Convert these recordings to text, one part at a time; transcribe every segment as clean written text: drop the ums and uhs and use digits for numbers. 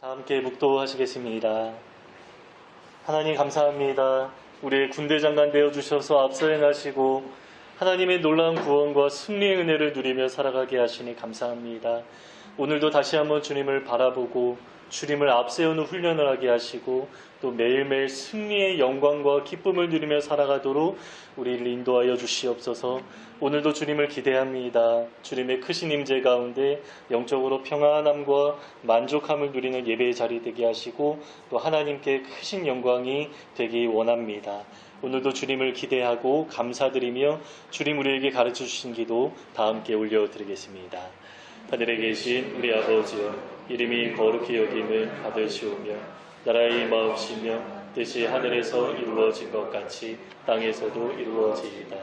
다 함께 묵도하시겠습니다. 하나님 감사합니다. 우리의 군대 장관 되어주셔서 앞서 행하시고 하나님의 놀라운 구원과 승리의 은혜를 누리며 살아가게 하시니 감사합니다. 오늘도 다시 한번 주님을 바라보고 주님을 앞세우는 훈련을 하게 하시고 또 매일매일 승리의 영광과 기쁨을 누리며 살아가도록 우리를 인도하여 주시옵소서. 오늘도 주님을 기대합니다. 주님의 크신 임재 가운데 영적으로 평안함과 만족함을 누리는 예배의 자리 되게 하시고 또 하나님께 크신 영광이 되기 원합니다. 오늘도 주님을 기대하고 감사드리며 주님 우리에게 가르쳐 주신 기도 다 함께 올려드리겠습니다. 하늘에 계신 우리 아버지여, 이름이 거룩히 여김을 받으시오며 나라의 마음이시며 뜻이 하늘에서 이루어진 것 같이 땅에서도 이루어지이다.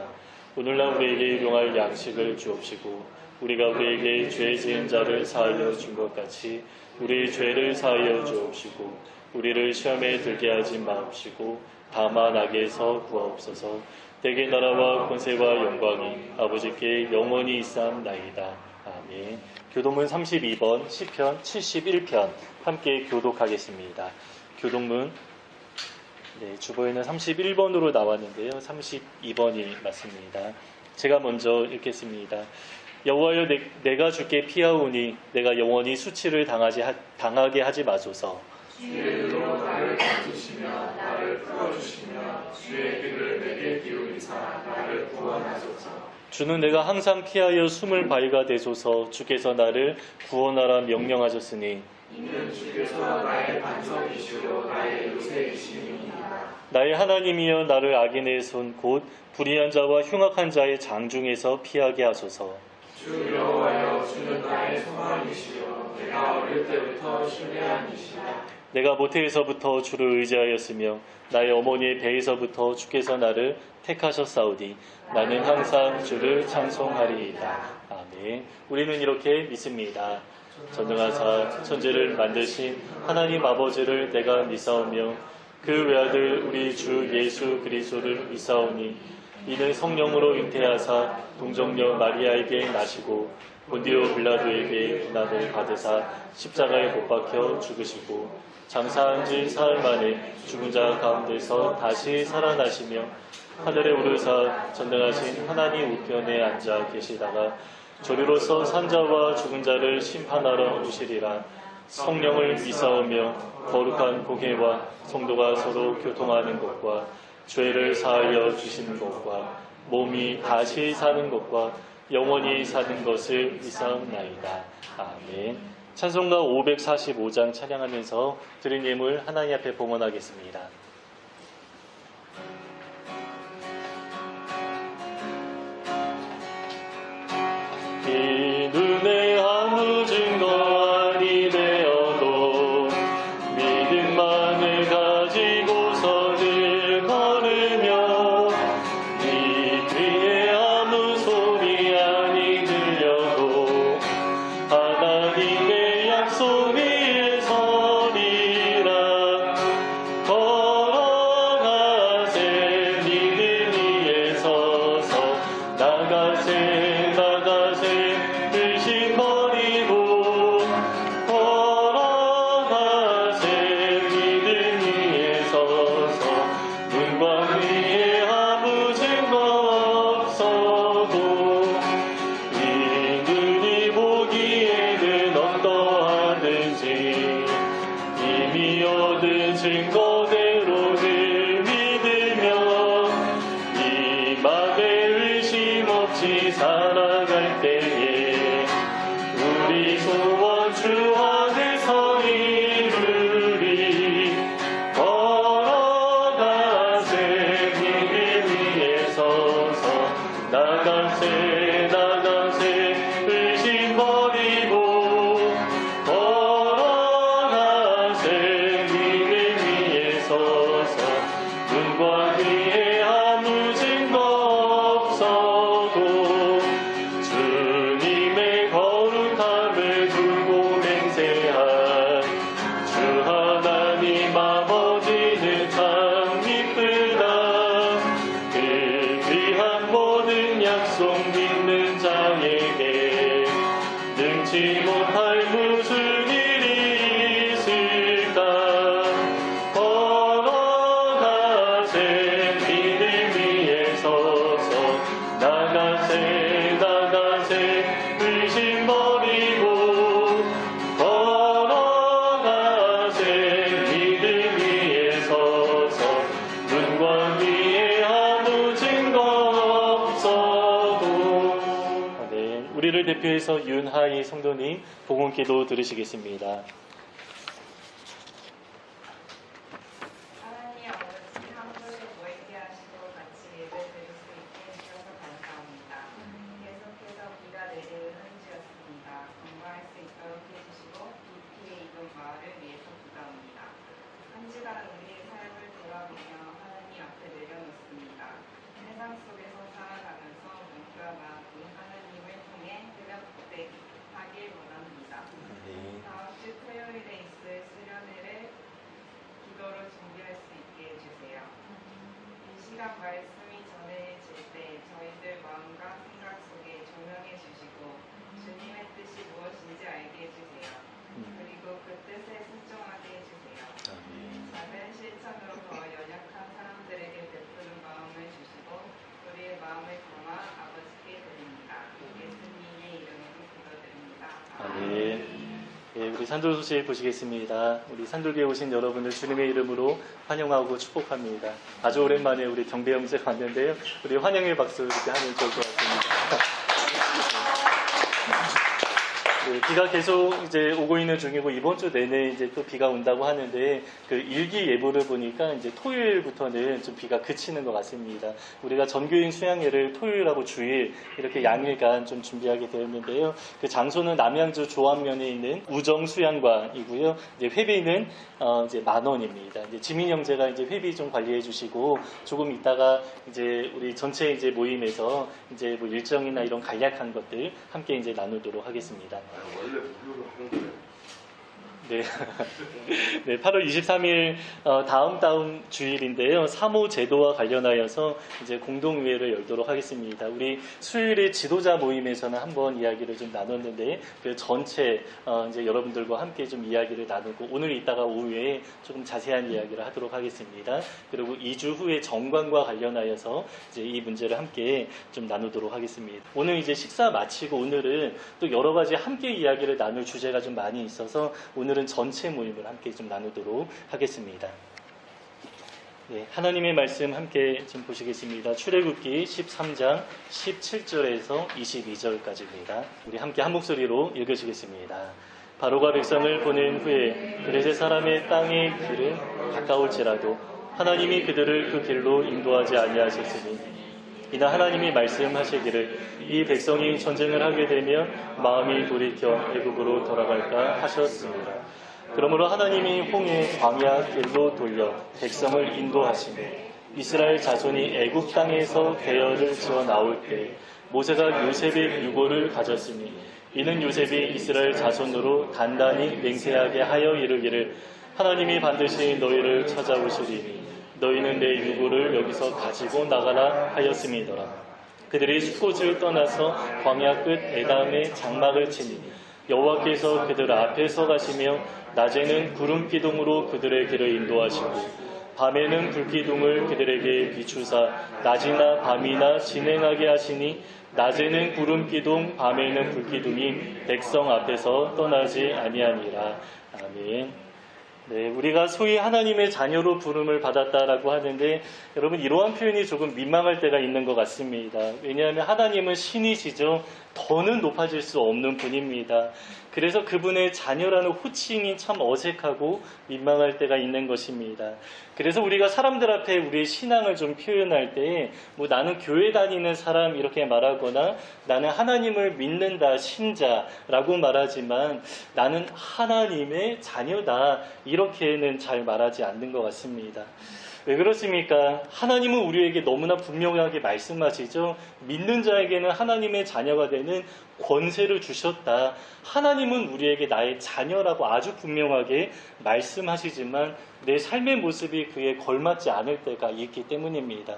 오늘날 우리에게 일용할 양식을 주옵시고 우리가 우리에게 죄 지은 자를 사하여 준 것 같이 우리의 죄를 사하여 주옵시고 우리를 시험에 들게 하지 마옵시고 다만 악에서 구하옵소서. 대개 나라와 권세와 영광이 아버지께 영원히 있사옵나이다. 아멘. 교독문 32번, 시편 71편 함께 교독하겠습니다. 교독문 주보에는 31번으로 나왔는데요. 32번이 맞습니다. 제가 먼저 읽겠습니다. 여호와여, 내가 주께 피하오니 내가 영원히 수치를 당하게 하지 마소서. 주의 은혜로 나를 건지시며 나를 풀어주시며 주의 귀를 내게 기울이사 나를 구원하소서. 주는 내가 항상 피하여 숨을 바위가 되소서. 주께서 나를 구원하라 명령하셨으니 이는 주께서 나의 반석이시고 나의 요새이시니이다. 나의 하나님이여, 나를 악인의 손 곧 불의한 자와 흉악한 자의 장중에서 피하게 하소서. 주 여호와여, 주는 나의 소망이시요 내가 어릴 때부터 신뢰한 이시다. 내가 모태에서부터 주를 의지하였으며 나의 어머니의 배에서부터 주께서 나를 택하셨사오니 나는 항상 주를 찬송하리이다. 아멘. 우리는 이렇게 믿습니다. 전능하사 천지를 만드신 하나님 아버지를 내가 믿사오며 그 외아들 우리 주 예수 그리스도를 믿사오니 이는 성령으로 잉태하사 동정녀 마리아에게 나시고 본디오 빌라도에게 고난을 받으사 십자가에 못 박혀 죽으시고 장사한 지 사흘 만에 죽은 자 가운데서 다시 살아나시며 하늘에 오르사 전능하신 하나님 우편에 앉아 계시다가 저리로서 산자와 죽은 자를 심판하러 오시리라. 성령을 믿사오며 거룩한 공회와 성도가 서로 교통하는 것과 죄를 사하여 주시는 것과 몸이 다시 사는 것과 영원히 사는 것을 믿사옵나이다. 아멘. 찬송가 545장 찬양하면서 드린 예물 하나님 앞에 봉헌하겠습니다. 이 눈에 아무 증거 아니 되어도 믿음만을 가지고서는 걸으며 이 귀에 아무 소리 아니 들려도 하나님의 약속 위에 서리라. 걸어가세 믿음 위에 서서 나가세 의심 버리고 걸어가세 믿음 위에 서서 문광 위에 아무 증거 없어도 이 눈이 보기에는 어떠하든지 이미 얻은 증거대로를 믿으며 이 맘에 의심 없이 살아갈 때에 우리 소원 주 안에서 이루리. 걸어가세 믿음 위에 서서 나가세 의심 버리고 걸어가세 믿음 위에 대표해서 윤하희 성도님 복음기도 들으시겠습니다. 하나님 아버지 한 분을 모이게 하시고 같이 예배 드릴 수 있게 해주셔서 감사합니다. 계속해서 비가 내리는 현지였습니다. 건강할 수 있도록 해주시고 비피에 이동 마을을 위해서 기도합니다. 한 주간 우리의 삶을 돌아보며 하나님 앞에 내려놓습니다. 세상 속에서 살아가면서 뭔가 하나님을 통해 회복되하길 원합니다. 다음 주 토요일에 있을 수련회를 기도로 준비할 수 있게 해주세요. 이 시간 말씀이 전해질 때 저희들 마음과 생각 속에 조명해 주시고 주님의 뜻이 무엇인지 알게 해주세요. 그리고 그 뜻에 순종하게 해주세요. 작은 실천으로 더 연약한 사람들에게 베푸는 마음을 주시고 우리의 마음을 담아 아버지께 드립니다. 예수님의 이름으로 기도드립니다. 아멘. 네, 우리 산돌 소식 보시겠습니다. 우리 산돌교에 오신 여러분을 주님의 이름으로 환영하고 축복합니다. 아주 오랜만에 우리 경배 형제가 왔는데요. 우리 환영의 박수 이렇게 하면 좋을 것 같습니다. 네, 비가 계속 이제 오고 있는 중이고 이번 주 내내 이제 또 비가 온다고 하는데 그 일기 예보를 보니까 이제 토요일부터는 좀 비가 그치는 것 같습니다. 우리가 전교인 수양회를 토요일하고 주일 이렇게 양일간 좀 준비하게 되었는데요. 그 장소는 남양주 조안면에 있는 우정 수양관이고요. 이제 회비는 이제 10,000원입니다. 이제 지민 형제가 이제 회비 좀 관리해 주시고 조금 있다가 이제 우리 전체 이제 모임에서 이제 뭐 일정이나 이런 간략한 것들 함께 이제 나누도록 하겠습니다. 원래 무료로 하는 거예요. 네. 네, 8월 23일 다음 주일인데요. 사모 제도와 관련하여서 이제 공동회의를 열도록 하겠습니다. 우리 수요일에 지도자 모임에서는 한번 이야기를 좀 나눴는데 그 전체 이제 여러분들과 함께 좀 이야기를 나누고 오늘 이따가 오후에 조금 자세한 이야기를 하도록 하겠습니다. 그리고 2주 후에 정관과 관련하여서 이제 이 문제를 함께 좀 나누도록 하겠습니다. 오늘 이제 식사 마치고 오늘은 또 여러 가지 함께 이야기를 나눌 주제가 좀 많이 있어서 오늘은 전체 모임을 함께 좀 나누도록 하겠습니다. 네, 하나님의 말씀 함께 좀 보시겠습니다. 출애굽기 13장 17절에서 22절까지입니다. 우리 함께 한 목소리로 읽으시겠습니다. 바로가 백성을 보낸 후에 블레셋 사람의 땅의 길은 가까울지라도 하나님이 그들을 그 길로 인도하지 아니하셨으니 이나 하나님이 말씀하시기를 이 백성이 전쟁을 하게 되면 마음이 돌이켜 애국으로 돌아갈까 하셨습니다. 그러므로 하나님이 홍해 광야 길로 돌려 백성을 인도하시며 이스라엘 자손이 애국 땅에서 대열을 지어 나올 때 모세가 요셉의 유고를 가졌으니 이는 요셉이 이스라엘 자손으로 단단히 맹세하게 하여 이르기를 하나님이 반드시 너희를 찾아오시리니 너희는 내 유고를 여기서 가지고 나가라 하였음이더라. 그들이 숫곳을 떠나서 광야 끝 에담의 장막을 치니 여호와께서 그들 앞에 서가시며 낮에는 구름 기둥으로 그들의 길을 인도하시고 밤에는 불기둥을 그들에게 비추사 낮이나 밤이나 진행하게 하시니 낮에는 구름 기둥 밤에는 불기둥이 백성 앞에서 떠나지 아니하니라. 아멘. 네, 우리가 소위 하나님의 자녀로 부름을 받았다라고 하는데 여러분 이러한 표현이 조금 민망할 때가 있는 것 같습니다. 왜냐하면 하나님은 신이시죠. 더는 높아질 수 없는 분입니다. 그래서 그분의 자녀라는 호칭이 참 어색하고 민망할 때가 있는 것입니다. 그래서 우리가 사람들 앞에 우리의 신앙을 좀 표현할 때 뭐 나는 교회 다니는 사람 이렇게 말하거나 나는 하나님을 믿는다 신자라고 말하지만 나는 하나님의 자녀다 이렇게는 잘 말하지 않는 것 같습니다. 왜 그렇습니까? 하나님은 우리에게 너무나 분명하게 말씀하시죠. 믿는 자에게는 하나님의 자녀가 되는 권세를 주셨다. 하나님은 우리에게 나의 자녀라고 아주 분명하게 말씀하시지만 내 삶의 모습이 그에 걸맞지 않을 때가 있기 때문입니다.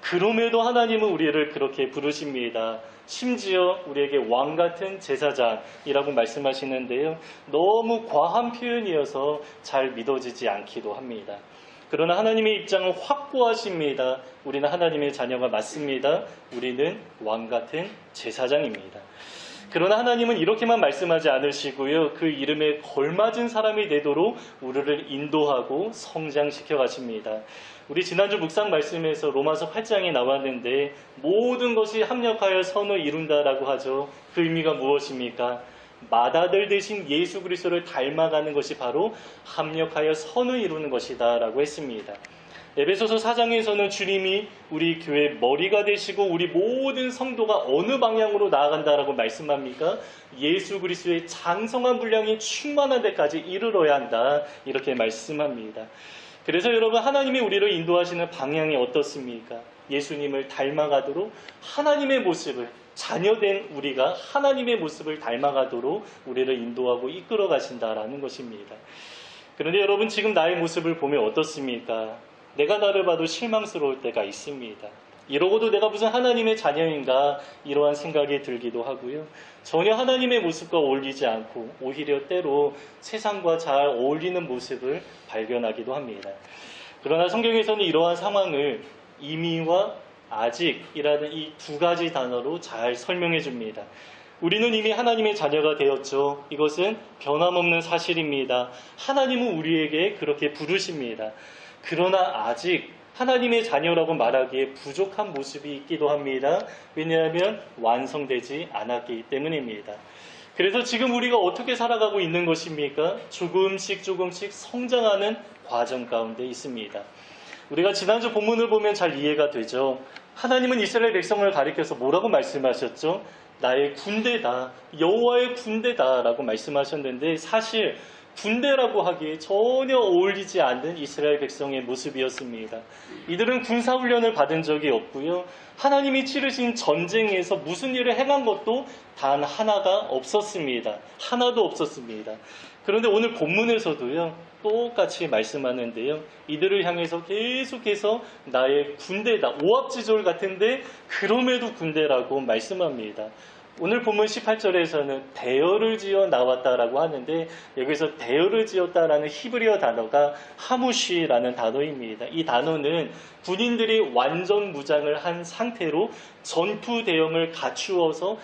그럼에도 하나님은 우리를 그렇게 부르십니다. 심지어 우리에게 왕 같은 제사장이라고 말씀하시는데요. 너무 과한 표현이어서 잘 믿어지지 않기도 합니다. 그러나 하나님의 입장은 확고하십니다. 우리는 하나님의 자녀가 맞습니다. 우리는 왕 같은 제사장입니다. 그러나 하나님은 이렇게만 말씀하지 않으시고요. 그 이름에 걸맞은 사람이 되도록 우리를 인도하고 성장시켜 가십니다. 우리 지난주 묵상 말씀에서 로마서 8장에 나왔는데 모든 것이 합력하여 선을 이룬다라고 하죠. 그 의미가 무엇입니까? 맏아들 되신 예수 그리스도를 닮아가는 것이 바로 합력하여 선을 이루는 것이다 라고 했습니다. 에베소서 4장에서는 주님이 우리 교회 머리가 되시고 우리 모든 성도가 어느 방향으로 나아간다라고 말씀합니까? 예수 그리스도의 장성한 분량이 충만한 데까지 이르러야 한다 이렇게 말씀합니다. 그래서 여러분 하나님이 우리를 인도하시는 방향이 어떻습니까? 예수님을 닮아가도록 하나님의 모습을 자녀된 우리가 하나님의 모습을 닮아가도록 우리를 인도하고 이끌어 가신다라는 것입니다. 그런데 여러분 지금 나의 모습을 보면 어떻습니까? 내가 나를 봐도 실망스러울 때가 있습니다. 이러고도 내가 무슨 하나님의 자녀인가 이러한 생각이 들기도 하고요. 전혀 하나님의 모습과 어울리지 않고 오히려 때로 세상과 잘 어울리는 모습을 발견하기도 합니다. 그러나 성경에서는 이러한 상황을 이미와 아직이라는 이 두 가지 단어로 잘 설명해 줍니다. 우리는 이미 하나님의 자녀가 되었죠. 이것은 변함없는 사실입니다. 하나님은 우리에게 그렇게 부르십니다. 그러나 아직 하나님의 자녀라고 말하기에 부족한 모습이 있기도 합니다. 왜냐하면 완성되지 않았기 때문입니다. 그래서 지금 우리가 어떻게 살아가고 있는 것입니까? 조금씩 성장하는 과정 가운데 있습니다. 우리가 지난주 본문을 보면 잘 이해가 되죠. 하나님은 이스라엘 백성을 가리켜서 뭐라고 말씀하셨죠? 나의 군대다, 여호와의 군대다라고 말씀하셨는데 사실 군대라고 하기에 전혀 어울리지 않는 이스라엘 백성의 모습이었습니다. 이들은 군사훈련을 받은 적이 없고요. 하나님이 치르신 전쟁에서 무슨 일을 행한 것도 단 하나가 없었습니다. 하나도 없었습니다. 그런데 오늘 본문에서도요. 똑같이 말씀하는데요. 이들을 향해서 계속해서 나의 군대다. 오합지졸 같은데 그럼에도 군대라고 말씀합니다. 오늘 본문 18절에서는 대열을 지어 나왔다라고 하는데 여기서 대열을 지었다라는 히브리어 단어가 하무시라는 단어입니다. 이 단어는 군인들이 완전 무장을 한 상태로 전투 대형을 갖추어서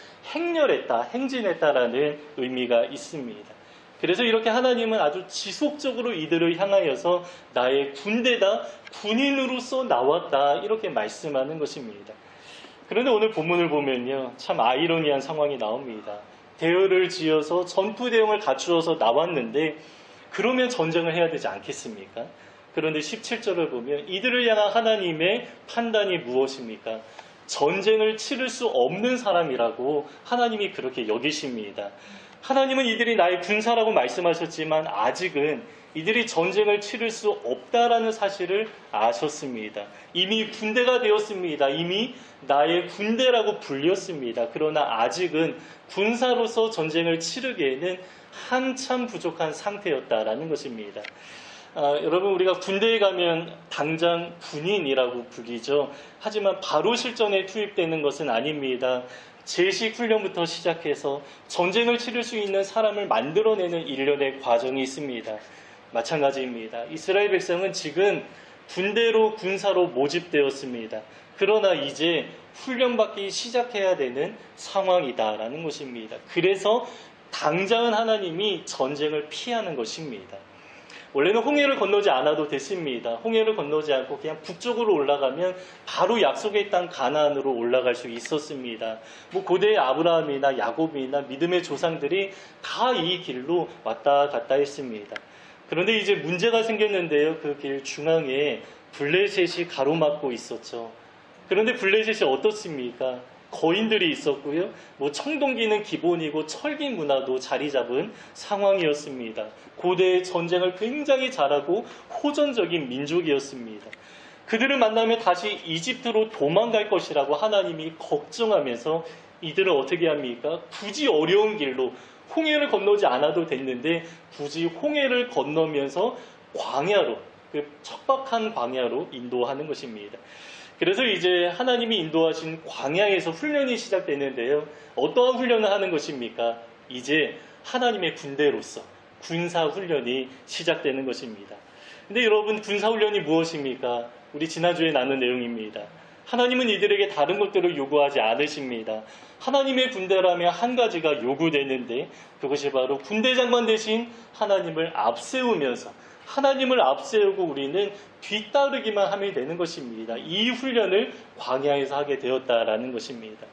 행진했다라는 의미가 있습니다. 그래서 이렇게 하나님은 아주 지속적으로 이들을 향하여서 나의 군대다, 군인으로서 나왔다 이렇게 말씀하는 것입니다. 그런데 오늘 본문을 보면요. 참 아이러니한 상황이 나옵니다. 대열을 지어서 전투 대형을 갖추어서 나왔는데 그러면 전쟁을 해야 되지 않겠습니까? 그런데 17절을 보면 이들을 향한 하나님의 판단이 무엇입니까? 전쟁을 치를 수 없는 사람이라고 하나님이 그렇게 여기십니다. 하나님은 이들이 나의 군사라고 말씀하셨지만 아직은 이들이 전쟁을 치를 수 없다라는 사실을 아셨습니다. 이미 군대가 되었습니다. 이미 나의 군대라고 불렸습니다. 그러나 아직은 군사로서 전쟁을 치르기에는 한참 부족한 상태였다라는 것입니다. 여러분 우리가 군대에 가면 당장 군인이라고 부르죠. 하지만 바로 실전에 투입되는 것은 아닙니다. 제식 훈련부터 시작해서 전쟁을 치를 수 있는 사람을 만들어내는 일련의 과정이 있습니다. 마찬가지입니다. 이스라엘 백성은 지금 군대로 군사로 모집되었습니다. 그러나 이제 훈련받기 시작해야 되는 상황이다라는 것입니다. 그래서 당장은 하나님이 전쟁을 피하는 것입니다. 원래는 홍해를 건너지 않아도 됐습니다. 홍해를 건너지 않고 그냥 북쪽으로 올라가면 바로 약속의 땅 가나안으로 올라갈 수 있었습니다. 고대의 아브라함이나 야곱이나 믿음의 조상들이 다 이 길로 왔다 갔다 했습니다. 그런데 이제 문제가 생겼는데요. 그 길 중앙에 블레셋이 가로막고 있었죠. 그런데 블레셋이 어떻습니까? 거인들이 있었고요. 청동기는 기본이고 철기 문화도 자리 잡은 상황이었습니다. 고대의 전쟁을 굉장히 잘하고 호전적인 민족이었습니다. 그들을 만나면 다시 이집트로 도망갈 것이라고 하나님이 걱정하면서 이들을 어떻게 합니까? 굳이 어려운 길로 홍해를 건너지 않아도 됐는데 굳이 홍해를 건너면서 광야로, 그 척박한 광야로 인도하는 것입니다. 그래서 이제 하나님이 인도하신 광야에서 훈련이 시작되는데요. 어떠한 훈련을 하는 것입니까? 이제 하나님의 군대로서 군사훈련이 시작되는 것입니다. 근데 여러분 군사훈련이 무엇입니까? 우리 지난주에 나눈 내용입니다. 하나님은 이들에게 다른 것들을 요구하지 않으십니다. 하나님의 군대라면 한 가지가 요구되는데 그것이 바로 군대 장관 대신 하나님을 앞세우면서 하나님을 앞세우고 우리는 뒤따르기만 하면 되는 것입니다. 이 훈련을 광야에서 하게 되었다라는 것입니다.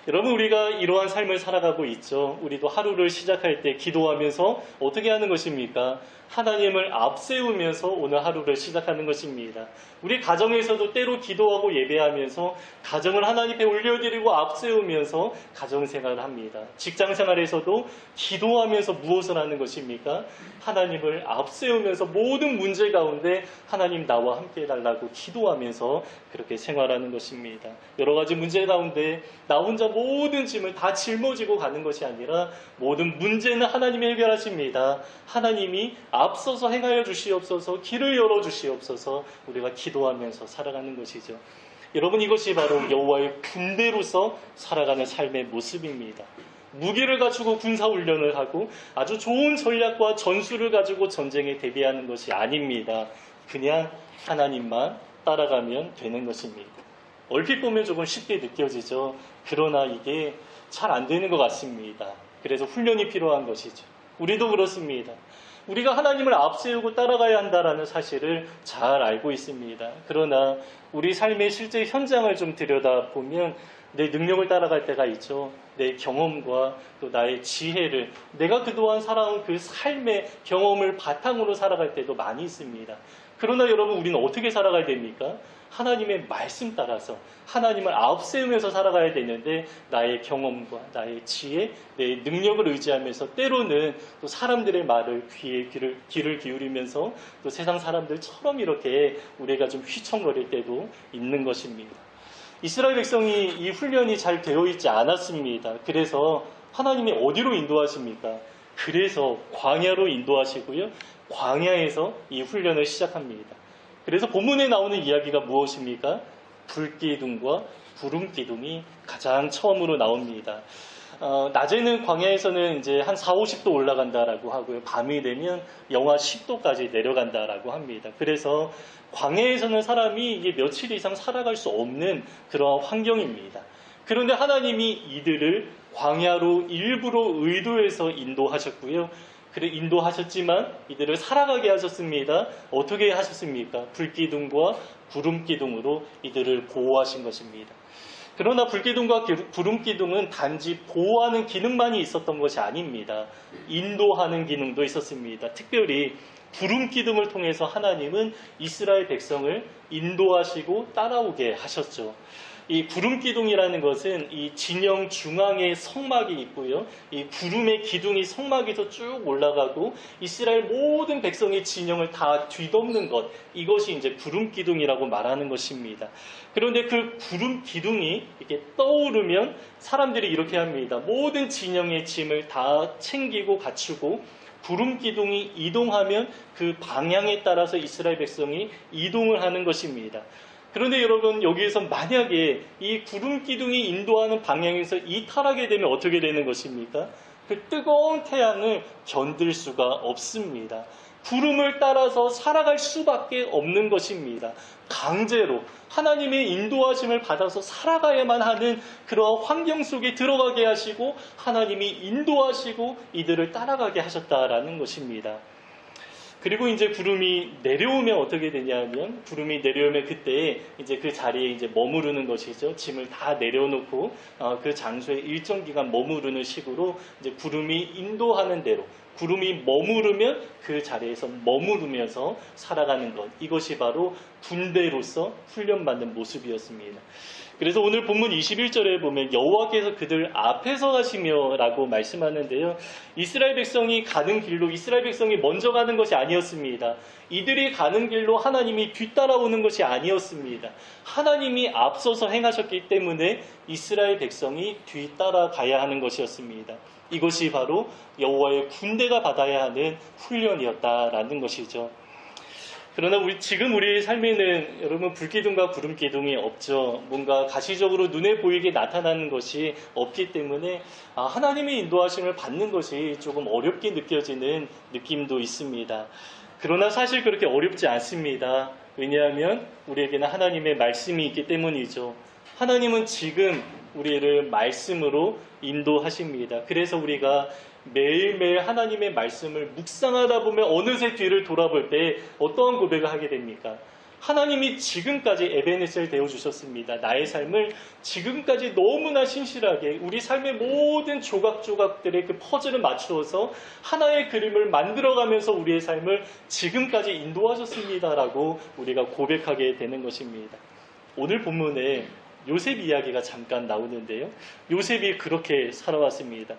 여러분, 우리가 이러한 삶을 살아가고 있죠. 우리도 하루를 시작할 때 기도하면서 어떻게 하는 것입니까? 하나님을 앞세우면서 오늘 하루를 시작하는 것입니다. 우리 가정에서도 때로 기도하고 예배하면서 가정을 하나님 앞에 올려드리고 앞세우면서 가정생활을 합니다. 직장생활에서도 기도하면서 무엇을 하는 것입니까? 하나님을 앞세우면서 모든 문제 가운데 하나님 나와 함께 해달라고 기도하면서 그렇게 생활하는 것입니다. 여러 가지 문제 가운데 나 혼자 모든 짐을 다 짊어지고 가는 것이 아니라 모든 문제는 하나님이 해결하십니다. 하나님이 앞서서 행하여 주시옵소서, 길을 열어 주시옵소서, 우리가 기도하면서 살아가는 것이죠. 여러분, 이것이 바로 여호와의 군대로서 살아가는 삶의 모습입니다. 무기를 갖추고 군사훈련을 하고 아주 좋은 전략과 전술을 가지고 전쟁에 대비하는 것이 아닙니다. 그냥 하나님만 따라가면 되는 것입니다. 얼핏 보면 조금 쉽게 느껴지죠. 그러나 이게 잘 안 되는 것 같습니다. 그래서 훈련이 필요한 것이죠. 우리도 그렇습니다. 우리가 하나님을 앞세우고 따라가야 한다는 사실을 잘 알고 있습니다. 그러나 우리 삶의 실제 현장을 좀 들여다보면 내 능력을 따라갈 때가 있죠. 내 경험과 또 나의 지혜를, 내가 그동안 살아온 그 삶의 경험을 바탕으로 살아갈 때도 많이 있습니다. 그러나 여러분, 우리는 어떻게 살아가야 됩니까? 하나님의 말씀 따라서 하나님을 앞세우면서 살아가야 되는데 나의 경험과 나의 지혜, 내 능력을 의지하면서 때로는 또 사람들의 말을 귀를 기울이면서 또 세상 사람들처럼 이렇게 우리가 좀 휘청거릴 때도 있는 것입니다. 이스라엘 백성이 이 훈련이 잘 되어 있지 않았습니다. 그래서 하나님이 어디로 인도하십니까? 그래서 광야로 인도하시고요. 광야에서 이 훈련을 시작합니다. 그래서 본문에 나오는 이야기가 무엇입니까? 불기둥과 구름기둥이 가장 처음으로 나옵니다. 낮에는 광야에서는 이제 한 4, 50도 올라간다라고 하고요. 밤이 되면 영하 10도까지 내려간다라고 합니다. 그래서 광야에서는 사람이 이게 며칠 이상 살아갈 수 없는 그런 환경입니다. 그런데 하나님이 이들을 광야로 일부러 의도해서 인도하셨고요. 그래 인도하셨지만 이들을 살아가게 하셨습니다. 어떻게 하셨습니까? 불기둥과 구름기둥으로 이들을 보호하신 것입니다. 그러나 불기둥과 구름기둥은 단지 보호하는 기능만이 있었던 것이 아닙니다. 인도하는 기능도 있었습니다. 특별히 구름기둥을 통해서 하나님은 이스라엘 백성을 인도하시고 따라오게 하셨죠. 이 구름기둥이라는 것은 이 진영 중앙에 성막이 있고요. 이 구름의 기둥이 성막에서 쭉 올라가고 이스라엘 모든 백성의 진영을 다 뒤덮는 것. 이것이 이제 구름기둥이라고 말하는 것입니다. 그런데 그 구름기둥이 이렇게 떠오르면 사람들이 이렇게 합니다. 모든 진영의 짐을 다 챙기고 갖추고 구름기둥이 이동하면 그 방향에 따라서 이스라엘 백성이 이동을 하는 것입니다. 그런데 여러분, 여기에서 만약에 이 구름기둥이 인도하는 방향에서 이탈하게 되면 어떻게 되는 것입니까? 그 뜨거운 태양을 견딜 수가 없습니다. 구름을 따라서 살아갈 수밖에 없는 것입니다. 강제로 하나님의 인도하심을 받아서 살아가야만 하는 그러한 환경 속에 들어가게 하시고 하나님이 인도하시고 이들을 따라가게 하셨다라는 것입니다. 그리고 이제 구름이 내려오면 어떻게 되냐면, 구름이 내려오면 그때 이제 그 자리에 이제 머무르는 것이죠. 짐을 다 내려놓고 그 장소에 일정 기간 머무르는 식으로 이제 구름이 인도하는 대로, 구름이 머무르면 그 자리에서 머무르면서 살아가는 것. 이것이 바로 군대로서 훈련받는 모습이었습니다. 그래서 오늘 본문 21절에 보면 여호와께서 그들 앞에서 가시며 라고 말씀하는데요. 이스라엘 백성이 가는 길로 이스라엘 백성이 먼저 가는 것이 아니었습니다. 이들이 가는 길로 하나님이 뒤따라오는 것이 아니었습니다. 하나님이 앞서서 행하셨기 때문에 이스라엘 백성이 뒤따라가야 하는 것이었습니다. 이것이 바로 여호와의 군대가 받아야 하는 훈련이었다라는 것이죠. 그러나 지금 우리 삶에는 여러분 불기둥과 구름기둥이 없죠. 뭔가 가시적으로 눈에 보이게 나타나는 것이 없기 때문에 하나님의 인도하심을 받는 것이 조금 어렵게 느껴지는 느낌도 있습니다. 그러나 사실 그렇게 어렵지 않습니다. 왜냐하면 우리에게는 하나님의 말씀이 있기 때문이죠. 하나님은 지금 우리를 말씀으로 인도하십니다. 그래서 우리가 매일매일 하나님의 말씀을 묵상하다 보면 어느새 뒤를 돌아볼 때 어떠한 고백을 하게 됩니까? 하나님이 지금까지 에베네셀 되어주셨습니다. 나의 삶을 지금까지 너무나 신실하게 우리 삶의 모든 조각조각들의 그 퍼즐을 맞추어서 하나의 그림을 만들어가면서 우리의 삶을 지금까지 인도하셨습니다라고 우리가 고백하게 되는 것입니다. 오늘 본문에 요셉 이야기가 잠깐 나오는데요. 요셉이 그렇게 살아왔습니다.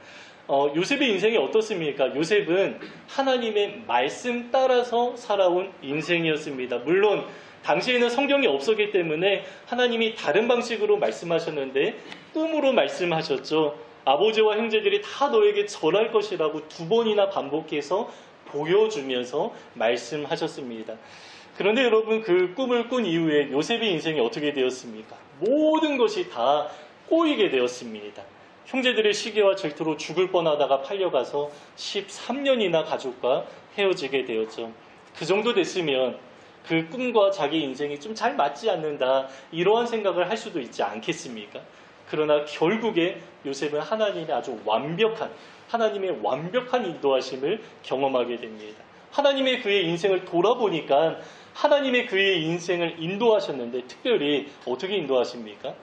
요셉의 인생이 어떻습니까? 요셉은 하나님의 말씀 따라서 살아온 인생이었습니다. 물론 당시에는 성경이 없었기 때문에 하나님이 다른 방식으로 말씀하셨는데 꿈으로 말씀하셨죠. 아버지와 형제들이 다 너에게 절할 것이라고 2번이나 반복해서 보여주면서 말씀하셨습니다. 그런데 여러분, 그 꿈을 꾼 이후에 요셉의 인생이 어떻게 되었습니까? 모든 것이 다 꼬이게 되었습니다. 형제들의 시기와 질투로 죽을 뻔하다가 팔려가서 13년이나 가족과 헤어지게 되었죠. 그 정도 됐으면 그 꿈과 자기 인생이 좀 잘 맞지 않는다, 이러한 생각을 할 수도 있지 않겠습니까? 그러나 결국에 요셉은 하나님의 아주 하나님의 완벽한 인도하심을 경험하게 됩니다. 하나님의 그의 인생을 돌아보니까 하나님의 그의 인생을 인도하셨는데, 특별히 어떻게 인도하십니까?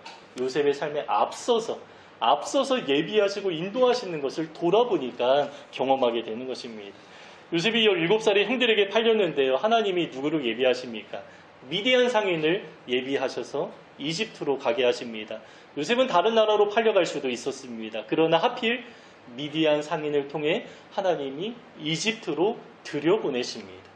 요셉의 삶에 앞서서 예비하시고 인도하시는 것을 돌아보니까 경험하게 되는 것입니다. 요셉이 17살에 형들에게 팔렸는데요. 하나님이 누구를 예비하십니까? 미디안 상인을 예비하셔서 이집트로 가게 하십니다. 요셉은 다른 나라로 팔려갈 수도 있었습니다. 그러나 하필 미디안 상인을 통해 하나님이 이집트로 들여보내십니다.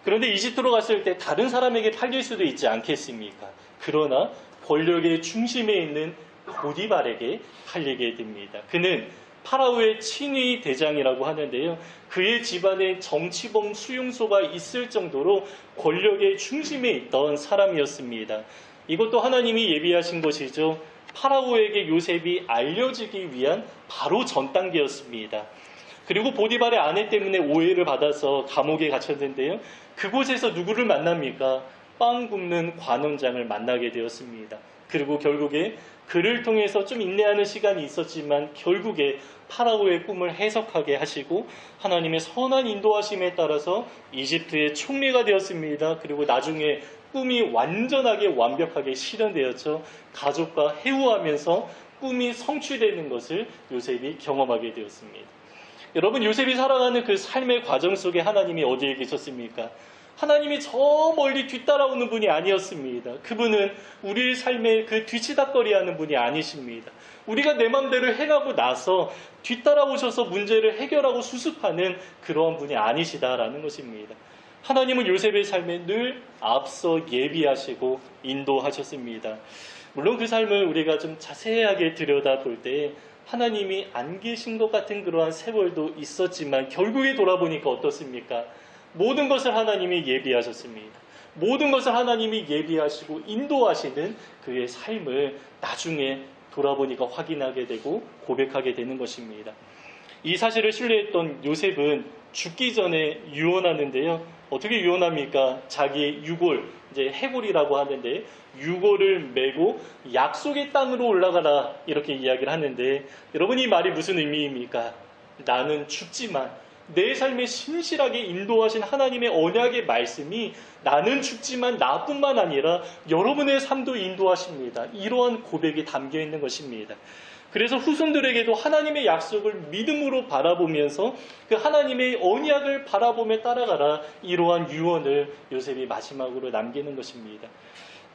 그런데 이집트로 갔을 때 다른 사람에게 팔릴 수도 있지 않겠습니까? 그러나 권력의 중심에 있는 보디발에게 팔리게 됩니다. 그는 파라오의 친위 대장이라고 하는데요. 그의 집안에 정치범 수용소가 있을 정도로 권력의 중심에 있던 사람이었습니다. 이것도 하나님이 예비하신 것이죠. 파라오에게 요셉이 알려지기 위한 바로 전 단계였습니다. 그리고 보디발의 아내 때문에 오해를 받아서 감옥에 갇혔는데요. 그곳에서 누구를 만납니까? 빵 굽는 관원장을 만나게 되었습니다. 그리고 결국에 그를 통해서 좀 인내하는 시간이 있었지만 결국에 파라오의 꿈을 해석하게 하시고 하나님의 선한 인도하심에 따라서 이집트의 총리가 되었습니다. 그리고 나중에 꿈이 완벽하게 실현되었죠. 가족과 회우하면서 꿈이 성취되는 것을 요셉이 경험하게 되었습니다. 여러분, 요셉이 살아가는 그 삶의 과정 속에 하나님이 어디에 계셨습니까? 하나님이 저 멀리 뒤따라오는 분이 아니었습니다. 그분은 우리의 삶에 그 뒤치다꺼리하는 분이 아니십니다. 우리가 내 맘대로 행하고 나서 뒤따라오셔서 문제를 해결하고 수습하는 그러한 분이 아니시다라는 것입니다. 하나님은 요셉의 삶에 늘 앞서 예비하시고 인도하셨습니다. 물론 그 삶을 우리가 좀 자세하게 들여다볼 때 하나님이 안 계신 것 같은 그러한 세월도 있었지만 결국에 돌아보니까 어떻습니까? 모든 것을 하나님이 예비하셨습니다. 모든 것을 하나님이 예비하시고 인도하시는 그의 삶을 나중에 돌아보니까 확인하게 되고 고백하게 되는 것입니다. 이 사실을 신뢰했던 요셉은 죽기 전에 유언하는데요. 어떻게 유언합니까? 자기의 유골, 이제 해골이라고 하는데 유골을 메고 약속의 땅으로 올라가라, 이렇게 이야기를 하는데, 여러분, 이 말이 무슨 의미입니까? 나는 죽지만 내 삶에 신실하게 인도하신 하나님의 언약의 말씀이 나는 죽지만 나뿐만 아니라 여러분의 삶도 인도하십니다. 이러한 고백이 담겨 있는 것입니다. 그래서 후손들에게도 하나님의 약속을 믿음으로 바라보면서 그 하나님의 언약을 바라보며 따라가라, 이러한 유언을 요셉이 마지막으로 남기는 것입니다.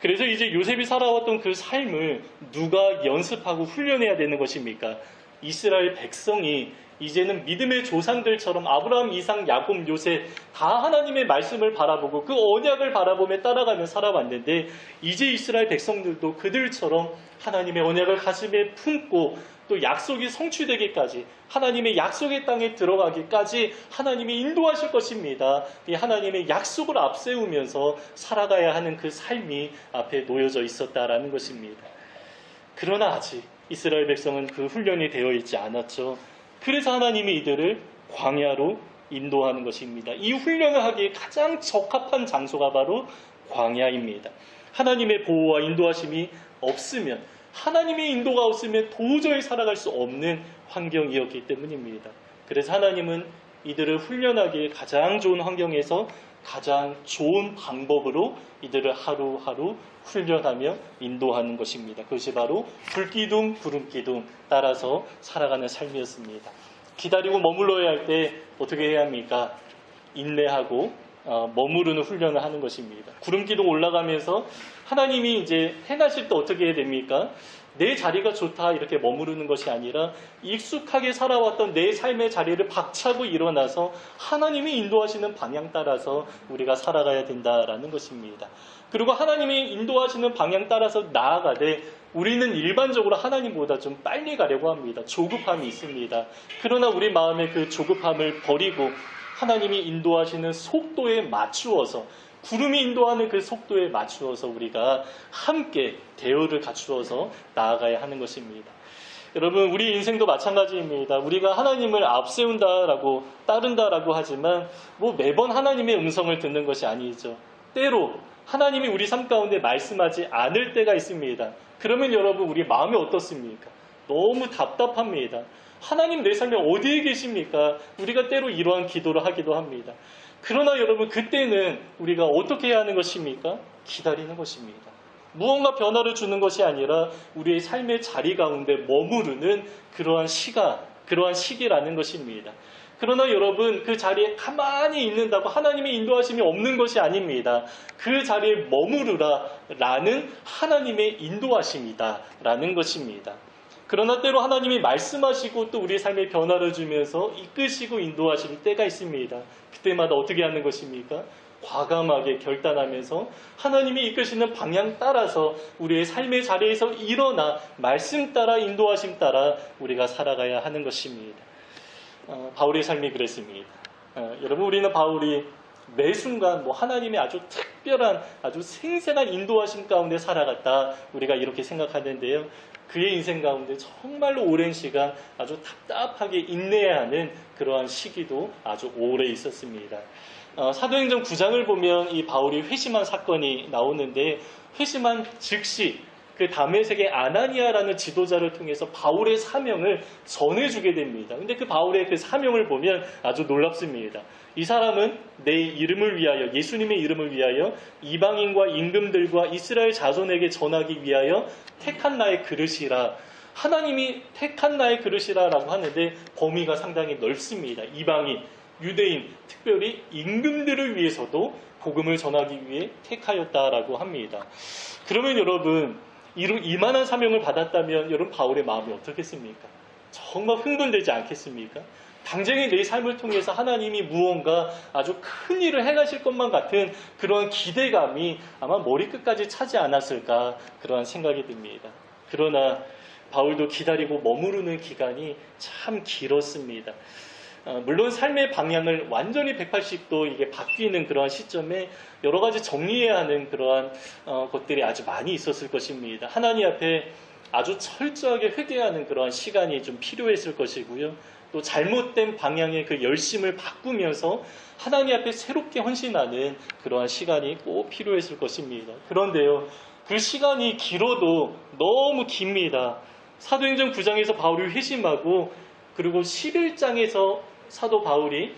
그래서 이제 요셉이 살아왔던 그 삶을 누가 연습하고 훈련해야 되는 것입니까? 이스라엘 백성이 이제는 믿음의 조상들처럼 아브라함, 이삭, 야곱, 요셉 다 하나님의 말씀을 바라보고 그 언약을 바라보며 따라가며 살아왔는데, 이제 이스라엘 백성들도 그들처럼 하나님의 언약을 가슴에 품고 또 약속이 성취되기까지, 하나님의 약속의 땅에 들어가기까지 하나님이 인도하실 것입니다. 이 하나님의 약속을 앞세우면서 살아가야 하는 그 삶이 앞에 놓여져 있었다라는 것입니다. 그러나 아직 이스라엘 백성은 그 훈련이 되어 있지 않았죠. 그래서 하나님이 이들을 광야로 인도하는 것입니다. 이 훈련을 하기에 가장 적합한 장소가 바로 광야입니다. 하나님의 보호와 인도하심이 없으면, 하나님의 인도가 없으면 도저히 살아갈 수 없는 환경이었기 때문입니다. 그래서 하나님은 이들을 훈련하기에 가장 좋은 환경에서 가장 좋은 방법으로 이들을 하루하루 훈련하며 인도하는 것입니다. 그것이 바로 불기둥, 구름기둥 따라서 살아가는 삶이었습니다. 기다리고 머물러야 할 때 어떻게 해야 합니까? 인내하고 머무르는 훈련을 하는 것입니다. 구름기둥 올라가면서 하나님이 이제 해나실 때 어떻게 해야 됩니까? 내 자리가 좋다 이렇게 머무르는 것이 아니라 익숙하게 살아왔던 내 삶의 자리를 박차고 일어나서 하나님이 인도하시는 방향 따라서 우리가 살아가야 된다라는 것입니다. 그리고 하나님이 인도하시는 방향 따라서 나아가되 우리는 일반적으로 하나님보다 좀 빨리 가려고 합니다. 조급함이 있습니다. 그러나 우리 마음의 그 조급함을 버리고 하나님이 인도하시는 속도에 맞추어서, 구름이 인도하는 그 속도에 맞추어서 우리가 함께 대우를 갖추어서 나아가야 하는 것입니다. 여러분, 우리 인생도 마찬가지입니다. 우리가 하나님을 앞세운다라고 따른다라고 하지만 매번 하나님의 음성을 듣는 것이 아니죠. 때로 하나님이 우리 삶 가운데 말씀하지 않을 때가 있습니다. 그러면 여러분, 우리 마음이 어떻습니까? 너무 답답합니다. 하나님, 내 삶에 어디에 계십니까? 우리가 때로 이러한 기도를 하기도 합니다. 그러나 여러분, 그때는 우리가 어떻게 해야 하는 것입니까? 기다리는 것입니다. 무언가 변화를 주는 것이 아니라 우리의 삶의 자리 가운데 머무르는 그러한 시기라는 것입니다. 그러나 여러분, 그 자리에 가만히 있는다고 하나님의 인도하심이 없는 것이 아닙니다. 그 자리에 머무르라라는 하나님의 인도하심이다라는 것입니다. 그러나 때로 하나님이 말씀하시고 또 우리의 삶에 변화를 주면서 이끄시고 인도하실 때가 있습니다. 그때마다 어떻게 하는 것입니까? 과감하게 결단하면서 하나님이 이끄시는 방향 따라서 우리의 삶의 자리에서 일어나 말씀 따라 인도하심 따라 우리가 살아가야 하는 것입니다. 바울의 삶이 그랬습니다. 여러분, 우리는 바울이 매 순간 하나님의 아주 특별한 아주 생생한 인도하심 가운데 살아갔다 우리가 이렇게 생각하는데요. 그의 인생 가운데 정말로 오랜 시간 아주 답답하게 인내해야 하는 그러한 시기도 아주 오래 있었습니다. 사도행전 9장을 보면 이 바울이 회심한 사건이 나오는데, 회심한 즉시 그 다메섹의 아나니아라는 지도자를 통해서 바울의 사명을 전해주게 됩니다. 근데 그 바울의 그 사명을 보면 아주 놀랍습니다. 이 사람은 내 이름을 위하여, 예수님의 이름을 위하여 이방인과 임금들과 이스라엘 자손에게 전하기 위하여 택한 나의 그릇이라. 하나님이 택한 나의 그릇이라라고 하는데 범위가 상당히 넓습니다. 이방인, 유대인, 특별히 임금들을 위해서도 복음을 전하기 위해 택하였다라고 합니다. 그러면 여러분, 이만한 사명을 받았다면 여러분, 바울의 마음이 어떻겠습니까? 정말 흥분되지 않겠습니까? 당장의 내 삶을 통해서 하나님이 무언가 아주 큰 일을 해가실 것만 같은 그러한 기대감이 아마 머리끝까지 차지 않았을까, 그러한 생각이 듭니다. 그러나 바울도 기다리고 머무르는 기간이 참 길었습니다. 물론 삶의 방향을 완전히 180도 이게 바뀌는 그러한 시점에 여러 가지 정리해야 하는 그러한 것들이 아주 많이 있었을 것입니다. 하나님 앞에 아주 철저하게 회개하는 그러한 시간이 좀 필요했을 것이고요. 또 잘못된 방향의 그 열심을 바꾸면서 하나님 앞에 새롭게 헌신하는 그러한 시간이 꼭 필요했을 것입니다. 그런데요, 그 시간이 길어도 너무 깁니다. 사도행전 9장에서 바울이 회심하고, 그리고 11장에서 사도 바울이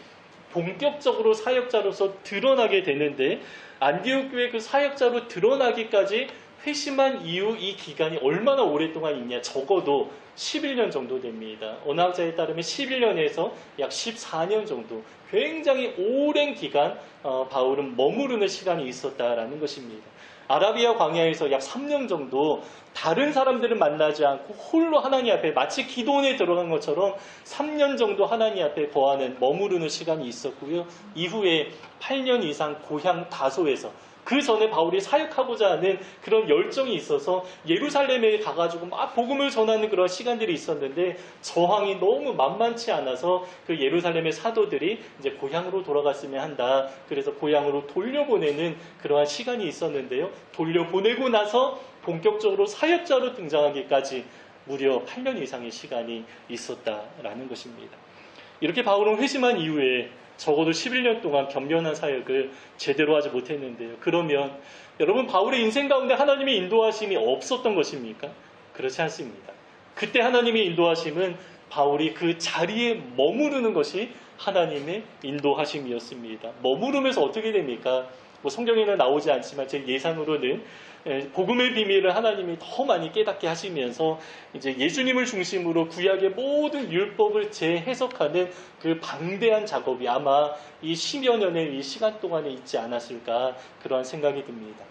본격적으로 사역자로서 드러나게 되는데, 안디옥 교회 그 사역자로 드러나기까지 회심한 이후 이 기간이 얼마나 오랫동안 있냐? 적어도 11년 정도 됩니다. 어느 학자에 따르면 11년에서 약 14년 정도, 굉장히 오랜 기간 바울은 머무르는 시간이 있었다라는 것입니다. 아라비아 광야에서 약 3년 정도 다른 사람들을 만나지 않고 홀로 하나님 앞에 마치 기도원에 들어간 것처럼 3년 정도 하나님 앞에 거하는, 머무르는 시간이 있었고요. 이후에 8년 이상 고향 다소에서, 그 전에 바울이 사역하고자 하는 그런 열정이 있어서 예루살렘에 가가지고 막 복음을 전하는 그런 시간들이 있었는데, 저항이 너무 만만치 않아서 그 예루살렘의 사도들이 이제 고향으로 돌아갔으면 한다. 그래서 고향으로 돌려보내는 그러한 시간이 있었는데요. 돌려보내고 나서 본격적으로 사역자로 등장하기까지 무려 8년 이상의 시간이 있었다라는 것입니다. 이렇게 바울은 회심한 이후에 적어도 11년 동안 겸연한 사역을 제대로 하지 못했는데요. 그러면 여러분 바울의 인생 가운데 하나님의 인도하심이 없었던 것입니까? 그렇지 않습니다. 그때 하나님의 인도하심은 바울이 그 자리에 머무르는 것이 하나님의 인도하심이었습니다. 머무르면서 어떻게 됩니까? 뭐 성경에는 나오지 않지만 제 예상으로는 복음의 비밀을 하나님이 더 많이 깨닫게 하시면서 이제 예수님을 중심으로 구약의 모든 율법을 재해석하는 그 방대한 작업이 아마 이 10여 년의 이 시간 동안에 있지 않았을까 그러한 생각이 듭니다.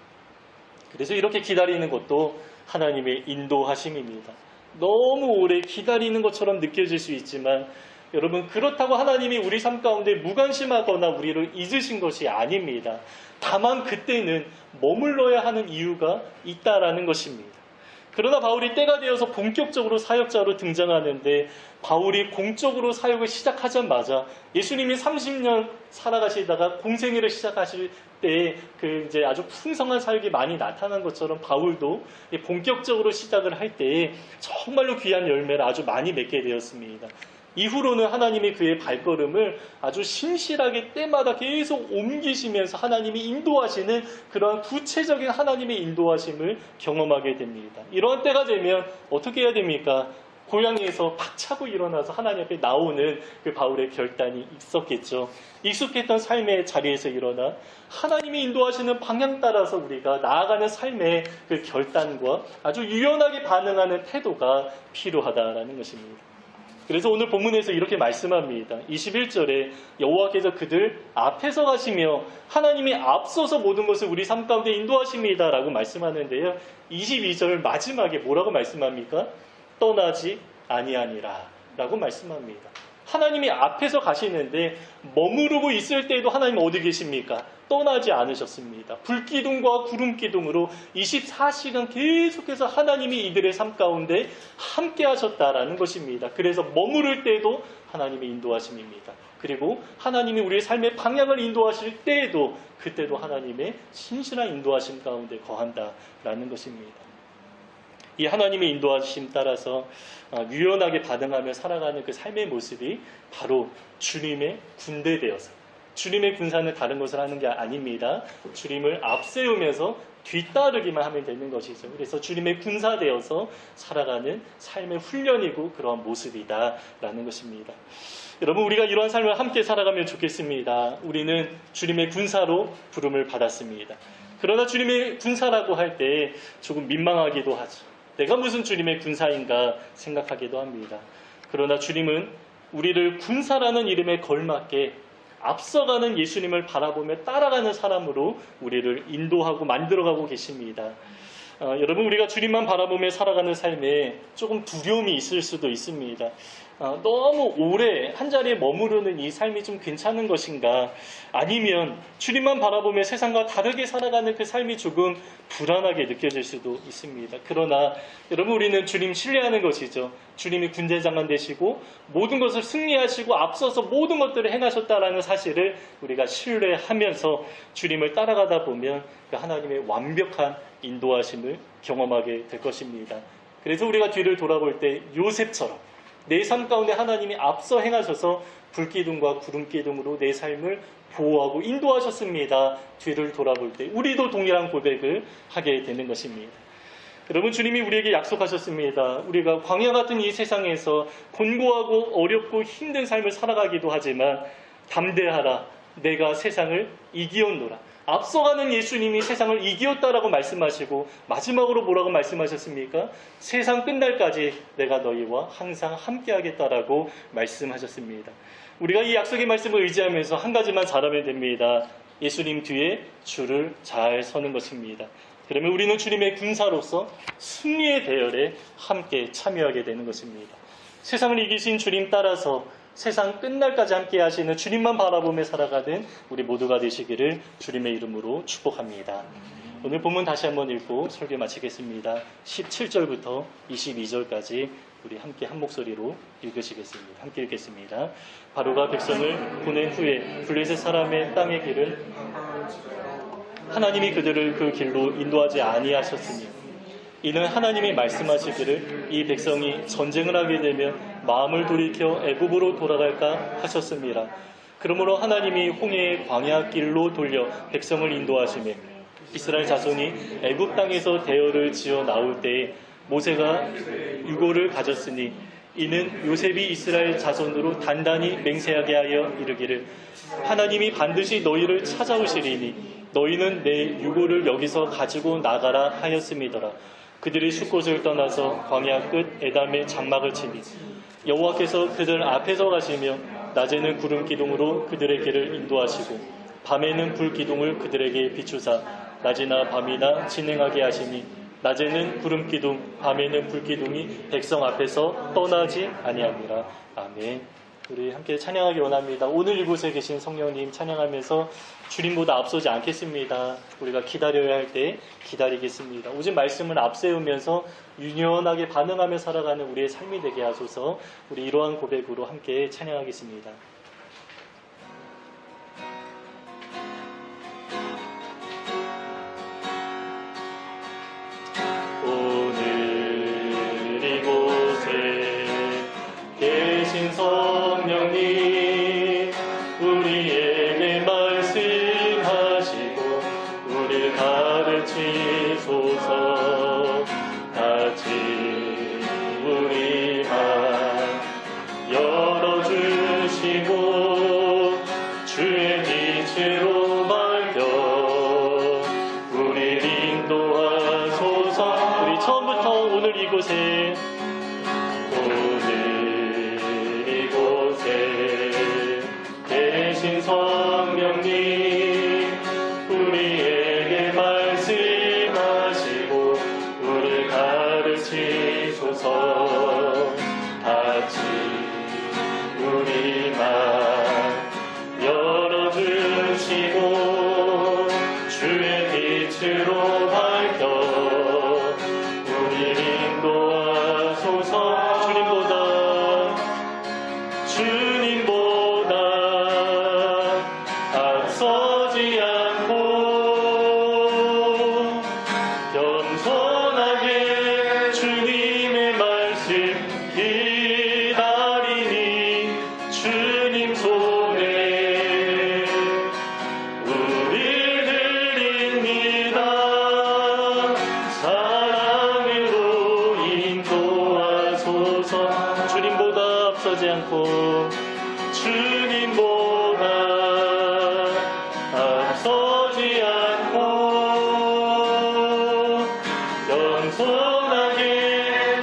그래서 이렇게 기다리는 것도 하나님의 인도하심입니다. 너무 오래 기다리는 것처럼 느껴질 수 있지만 여러분 그렇다고 하나님이 우리 삶 가운데 무관심하거나 우리를 잊으신 것이 아닙니다. 다만 그때는 머물러야 하는 이유가 있다라는 것입니다. 그러나 바울이 때가 되어서 본격적으로 사역자로 등장하는데 바울이 공적으로 사역을 시작하자마자 예수님이 30년 살아가시다가 공생애를 시작하실 때 그 이제 아주 풍성한 사역이 많이 나타난 것처럼 바울도 본격적으로 시작을 할 때 정말로 귀한 열매를 아주 많이 맺게 되었습니다. 이후로는 하나님이 그의 발걸음을 아주 신실하게 때마다 계속 옮기시면서 하나님이 인도하시는 그러한 구체적인 하나님의 인도하심을 경험하게 됩니다. 이런 때가 되면 어떻게 해야 됩니까? 고향에서 박차고 일어나서 하나님 앞에 나오는 그 바울의 결단이 있었겠죠. 익숙했던 삶의 자리에서 일어나 하나님이 인도하시는 방향 따라서 우리가 나아가는 삶의 그 결단과 아주 유연하게 반응하는 태도가 필요하다라는 것입니다. 그래서 오늘 본문에서 이렇게 말씀합니다. 21절에 여호와께서 그들 앞에서 가시며 하나님이 앞서서 모든 것을 우리 삶 가운데 인도하십니다 라고 말씀하는데요. 22절 마지막에 뭐라고 말씀합니까? 떠나지 아니하니라 라고 말씀합니다. 하나님이 앞에서 가시는데 머무르고 있을 때에도 하나님은 어디 계십니까? 떠나지 않으셨습니다. 불기둥과 구름기둥으로 24시간 계속해서 하나님이 이들의 삶 가운데 함께 하셨다라는 것입니다. 그래서 머무를 때도 하나님의 인도하심입니다. 그리고 하나님이 우리의 삶의 방향을 인도하실 때에도 그때도 하나님의 신실한 인도하심 가운데 거한다라는 것입니다. 이 하나님의 인도하심 따라서 유연하게 반응하며 살아가는 그 삶의 모습이 바로 주님의 군대 되어서 주님의 군사는 다른 것을 하는 게 아닙니다. 주님을 앞세우면서 뒤따르기만 하면 되는 것이죠. 그래서 주님의 군사 되어서 살아가는 삶의 훈련이고 그러한 모습이다라는 것입니다. 여러분 우리가 이러한 삶을 함께 살아가면 좋겠습니다. 우리는 주님의 군사로 부름을 받았습니다. 그러나 주님의 군사라고 할 때 조금 민망하기도 하죠. 내가 무슨 주님의 군사인가 생각하기도 합니다. 그러나 주님은 우리를 군사라는 이름에 걸맞게 앞서가는 예수님을 바라보며 따라가는 사람으로 우리를 인도하고 만들어가고 계십니다. 여러분 우리가 주님만 바라보며 살아가는 삶에 조금 두려움이 있을 수도 있습니다. 너무 오래 한자리에 머무르는 이 삶이 좀 괜찮은 것인가, 아니면 주님만 바라보며 세상과 다르게 살아가는 그 삶이 조금 불안하게 느껴질 수도 있습니다. 그러나 여러분 우리는 주님 신뢰하는 것이죠. 주님이 군대장관 되시고 모든 것을 승리하시고 앞서서 모든 것들을 행하셨다라는 사실을 우리가 신뢰하면서 주님을 따라가다 보면 그 하나님의 완벽한 인도하심을 경험하게 될 것입니다. 그래서 우리가 뒤를 돌아볼 때 요셉처럼 내 삶 가운데 하나님이 앞서 행하셔서 불기둥과 구름기둥으로 내 삶을 보호하고 인도하셨습니다. 뒤를 돌아볼 때 우리도 동일한 고백을 하게 되는 것입니다. 여러분 주님이 우리에게 약속하셨습니다. 우리가 광야 같은 이 세상에서 곤고하고 어렵고 힘든 삶을 살아가기도 하지만 담대하라, 내가 세상을 이기었노라. 앞서가는 예수님이 세상을 이기었다라고 말씀하시고 마지막으로 뭐라고 말씀하셨습니까? 세상 끝날까지 내가 너희와 항상 함께하겠다라고 말씀하셨습니다. 우리가 이 약속의 말씀을 의지하면서 한 가지만 잘하면 됩니다. 예수님 뒤에 줄을 잘 서는 것입니다. 그러면 우리는 주님의 군사로서 승리의 대열에 함께 참여하게 되는 것입니다. 세상을 이기신 주님 따라서 세상 끝날까지 함께 하시는 주님만 바라보며 살아가는 우리 모두가 되시기를 주님의 이름으로 축복합니다. 오늘 본문 다시 한번 읽고 설교 마치겠습니다. 17절부터 22절까지 우리 함께 한 목소리로 읽으시겠습니다. 함께 읽겠습니다. 바로가 백성을 보낸 후에 블레셋 사람의 땅의 길을 하나님이 그들을 그 길로 인도하지 아니하셨으니 이는 하나님이 말씀하시기를 이 백성이 전쟁을 하게 되면 마음을 돌이켜 애굽으로 돌아갈까 하셨습니다. 그러므로 하나님이 홍해의 광야 길로 돌려 백성을 인도하시며 이스라엘 자손이 애굽 땅에서 대열을 지어 나올 때에 모세가 유고를 가졌으니 이는 요셉이 이스라엘 자손으로 단단히 맹세하게 하여 이르기를 하나님이 반드시 너희를 찾아오시리니 너희는 내 유고를 여기서 가지고 나가라 하였음이더라. 그들이 숫곳을 떠나서 광야 끝 에담의 장막을 치니 여호와께서 그들 앞에서 가시며 낮에는 구름 기둥으로 그들의 길을 인도하시고 밤에는 불 기둥을 그들에게 비추사 낮이나 밤이나 진행하게 하시니 낮에는 구름 기둥 밤에는 불 기둥이 백성 앞에서 떠나지 아니하니라. 아멘. 우리 함께 찬양하기 원합니다. 오늘 이곳에 계신 성령님 찬양하면서 주님보다 앞서지 않겠습니다. 우리가 기다려야 할 때 기다리겠습니다. 오직 말씀을 앞세우면서 유연하게 반응하며 살아가는 우리의 삶이 되게 하소서. 우리 이러한 고백으로 함께 찬양하겠습니다. 오늘 이곳에 계신 성령님 우리에게 말씀하시고 우리를 가르치소서. 같이 우리 맘 열어주시고 주의 빛으로 밝혀 우리를 인도하소서. 우리 처음부터 오늘 이곳에 계신 성령님 우리에게 말씀하시고 우리를 가르치소서. 같이 우리 맘 열어주시고 주의 빛으로 밝혀 우리를 인도하소서. 주님보다 앞서지 않고 겸손하게 주님의 말씀 기다리니 주님 손에 우릴 드립니다. 사랑으로 인도하소서. 주님보다 앞서지 않고 주님보다 앞서지 않고 겸손하게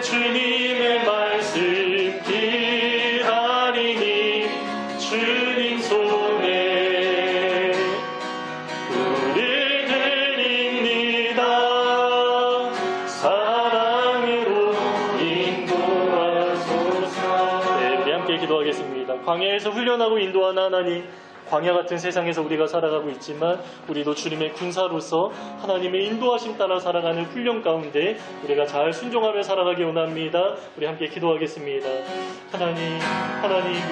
주님의 말씀 기다리니 주님 손에 우릴 드립니다. 사랑으로 인도하소서. 네, 우리 함께 기도하겠습니다. 광야에서 훈련하고 인도하는 하나님, 광야 같은 세상에서 우리가 살아가고 있지만 우리도 주님의 군사로서 하나님의 인도하심 따라 살아가는 훈련 가운데 우리가 잘 순종하며 살아가기 원합니다. 우리 함께 기도하겠습니다. 하나님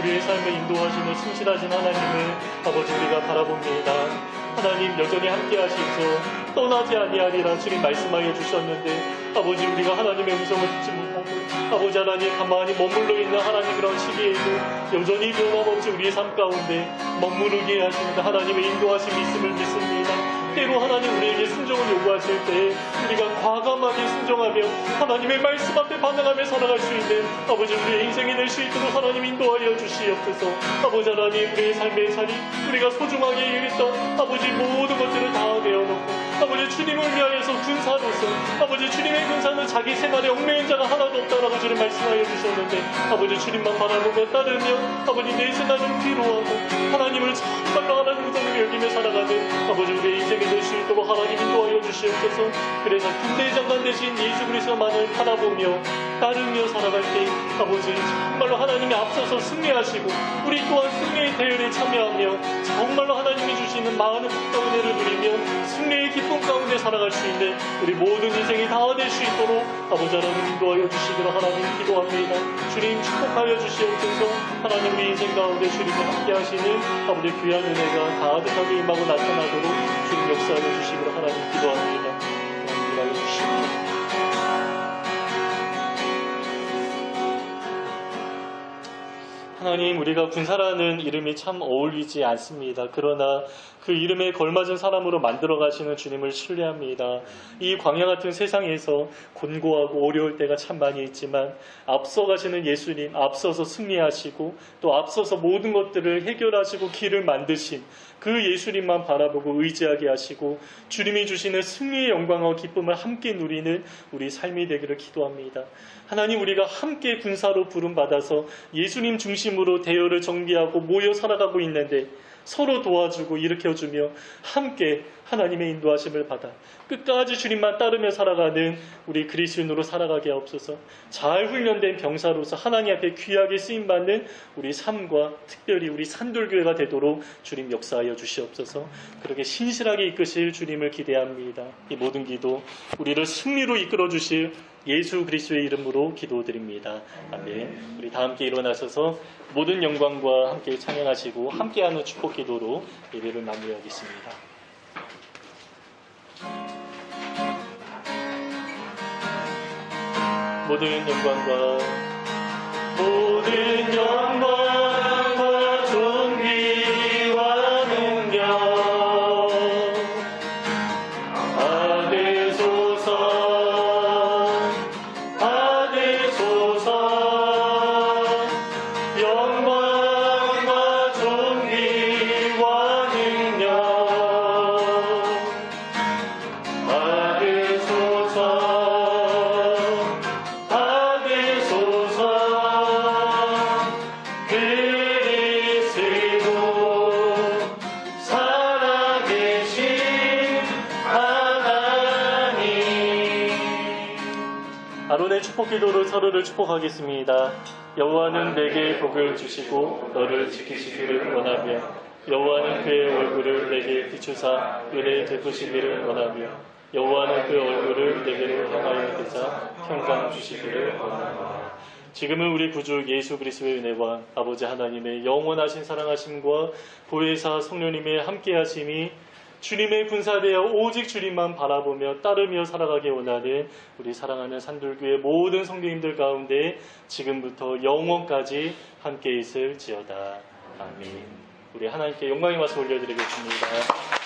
우리의 삶을 인도하시는 신실하신 하나님을 아버지 우리가 바라봅니다. 하나님 여전히 함께 하시죠. 떠나지 아니하리라 주님 말씀하여 주셨는데 아버지 우리가 하나님의 음성을 듣지 못하고 아버지 하나님 가만히 머물러 있는 하나님 그런 시기에도 여전히 변함없이 우리의 삶 가운데 머무르게 하시는 하나님의 인도하심이 있음을 믿습니다. 때로 하나님 우리에게 순종을 요구하실 때 우리가 과감하게 순종하며 하나님의 말씀 앞에 반응하며 살아갈 수 있는 아버지 우리의 인생이 될 수 있도록 하나님 인도하여 주시옵소서. 아버지 하나님 우리의 삶의 자리 우리가 소중하게 여겼던 아버지 모든 것들을 다 내어놓고 아버지 주님을 위하여서 군사로서 아버지 주님의 군사는 자기 생활에 얽매인 자가 하나도 없다라고 주님 말씀하여 주셨는데 아버지 주님만 바라보며 따르며 아버지 내 생활을 뒤로하고 하나님을 정말로 하나님 우선으로 여기며 살아가는 아버지 우리의 인생이 될 수 있도록 하나님 인도하여 주시옵소서. 그래서 군대 장관 대신 예수 그리스도만을 바라보며 따르며 살아갈 때 아버지 정말로 하나님이 앞서서 승리하시고 우리 또한 승리의 대열에 참여하며 정말로 하나님이 주시는 많은 복과 은혜를 누리며 승리의 기쁨 가운데 살아갈 수 있는 우리 모든 인생이 다 될 수 있도록 아버지 하나님 인도하여 주시기를 하나님 기도합니다. 주님 축복하여 주시옵소서. 하나님 우리 인생 가운데 주님이 함께 하시는 아버지 귀한 은혜가 가득하게 임하고 나타나도록 주님 역사하여 주시기를 하나님 기도합니다. 하나님 일하여 주시옵소서. 하나님, 우리가 군사라는 이름이 참 어울리지 않습니다. 그러나 그 이름에 걸맞은 사람으로 만들어 가시는 주님을 신뢰합니다. 이 광야 같은 세상에서 곤고하고 어려울 때가 참 많이 있지만 앞서 가시는 예수님, 앞서서 승리하시고 또 앞서서 모든 것들을 해결하시고 길을 만드신 그 예수님만 바라보고 의지하게 하시고 주님이 주시는 승리의 영광과 기쁨을 함께 누리는 우리 삶이 되기를 기도합니다. 하나님, 우리가 함께 군사로 부름받아서 예수님 중심으로 대열을 정비하고 모여 살아가고 있는데 서로 도와주고 일으켜주며 함께 하나님의 인도하심을 받아 끝까지 주님만 따르며 살아가는 우리 그리스도인으로 살아가게 하옵소서. 잘 훈련된 병사로서 하나님 앞에 귀하게 쓰임받는 우리 삶과 특별히 우리 산돌교회가 되도록 주님 역사하여 주시옵소서. 그렇게 신실하게 이끄실 주님을 기대합니다. 이 모든 기도 우리를 승리로 이끌어 주실 예수 그리스도의 이름으로 기도드립니다. 아멘. 우리 다 함께 일어나셔서 모든 영광과 함께 찬양하시고 함께하는 축복 기도로 예배를 마무리하겠습니다. 모든 영광과 존귀와 능력 받으소서. 영광과 존귀와 능력 받으소서. 그리스도 살아계신 하나님. 아론의 축복 기도로 서로를 축복하겠습니다. 여호와는 내게 복을 주시고 너를 지키시기를 원하며 여호와는 그의 얼굴을 내게 비추사 은혜 베푸시기를 원하며 여호와는 그 얼굴을 내게로 향하여 드사 평강 주시기를 원하며. 지금은 우리 구주 예수 그리스도의 은혜와 아버지 하나님의 영원하신 사랑하심과 보혜사 성령님의 함께하심이 주님의 군사되어 오직 주님만 바라보며 따르며 살아가게 원하는 우리 사랑하는 산돌교회 모든 성도님들 가운데 지금부터 영원까지 함께 있을지어다. 아멘. 우리 하나님께 영광의 말씀 올려드리겠습니다.